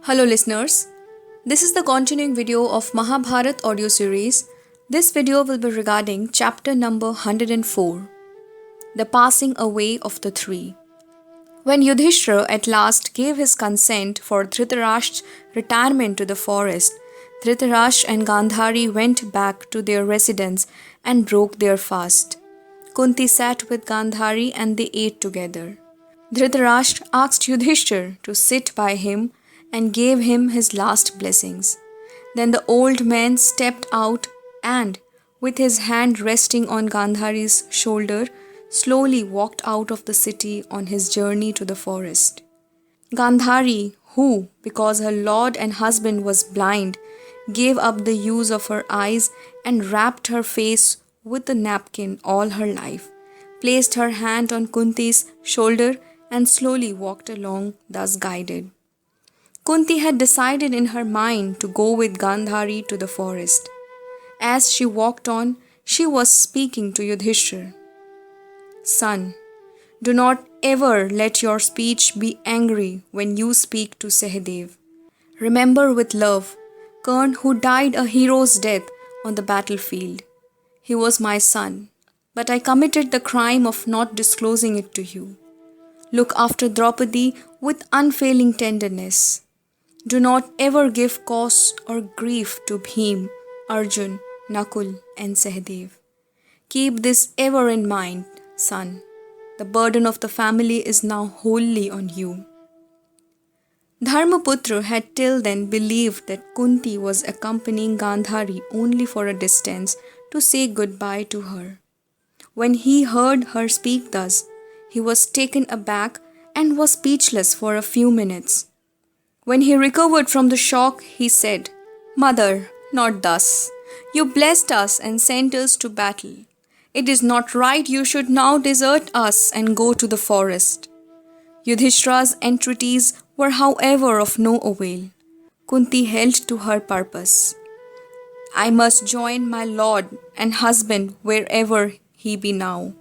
Hello listeners, this is the continuing video of Mahabharat audio series. This video will be regarding chapter number 104, The Passing Away of the Three. When Yudhishthira at last gave his consent for Dhritarashtra's retirement to the forest, Dhritarashtra and Gandhari went back to their residence and broke their fast. Kunti sat with Gandhari and they ate together. Dhritarashtra asked Yudhishthira to sit by him and gave him his last blessings. Then the old man stepped out and, with his hand resting on Gandhari's shoulder, slowly walked out of the city on his journey to the forest. Gandhari, who, because her lord and husband was blind, gave up the use of her eyes and wrapped her face with a napkin all her life, placed her hand on Kunti's shoulder and slowly walked along, thus guided. Kunti had decided in her mind to go with Gandhari to the forest. As she walked on, she was speaking to Yudhishthira. Son, do not ever let your speech be angry when you speak to Sahadev. Remember with love Karn, who died a hero's death on the battlefield. He was my son, but I committed the crime of not disclosing it to you. Look after Draupadi with unfailing tenderness. Do not ever give cause or grief to Bhim, Arjun, Nakul and Sahadev. Keep this ever in mind, son. The burden of the family is now wholly on you. Dharmaputra had till then believed that Kunti was accompanying Gandhari only for a distance to say goodbye to her. When he heard her speak thus, he was taken aback and was speechless for a few minutes. When he recovered from the shock, he said, Mother, not thus. You blessed us and sent us to battle. It is not right you should now desert us and go to the forest. Yudhishthira's entreaties were however of no avail. Kunti held to her purpose. I must join my lord and husband wherever he be now.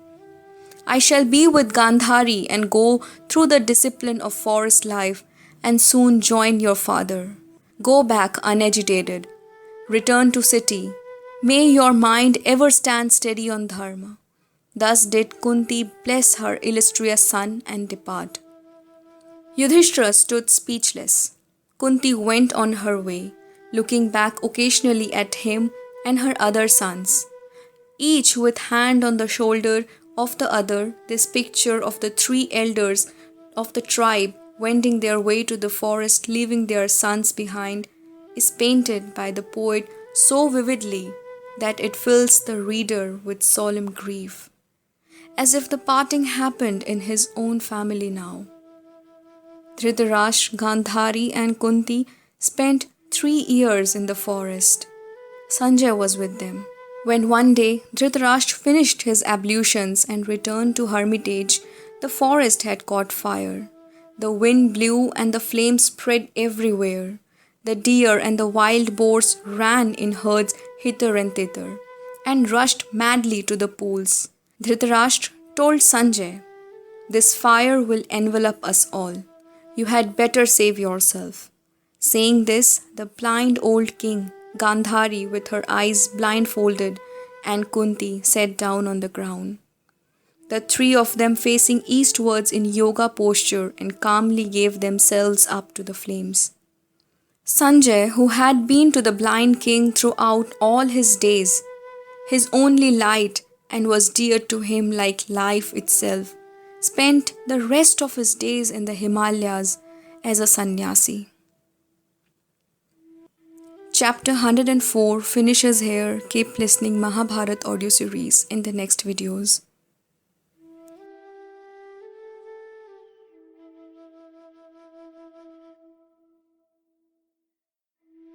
I shall be with Gandhari and go through the discipline of forest life and soon join your father. Go back unagitated. Return to city. May your mind ever stand steady on dharma. Thus did Kunti bless her illustrious son and depart. Yudhishthira stood speechless. Kunti went on her way, looking back occasionally at him and her other sons. Each with hand on the shoulder of the other, this picture of the three elders of the tribe wending their way to the forest, leaving their sons behind, is painted by the poet so vividly that it fills the reader with solemn grief, as if the parting happened in his own family now. Dhritarashtra, Gandhari and Kunti spent 3 years in the forest. Sanjay was with them. When one day Dhritarashtra finished his ablutions and returned to hermitage, the forest had caught fire. The wind blew and the flames spread everywhere. The deer and the wild boars ran in herds hither and thither and rushed madly to the pools. Dhritarashtra told Sanjay, This fire will envelop us all. You had better save yourself. Saying this, the blind old king, Gandhari with her eyes blindfolded, and Kunti sat down on the ground. The three of them facing eastwards in yoga posture and calmly gave themselves up to the flames. Sanjay, who had been to the blind king throughout all his days, his only light and was dear to him like life itself, spent the rest of his days in the Himalayas as a sannyasi. Chapter 104 finishes here. Keep listening Mahabharat audio series in the next videos.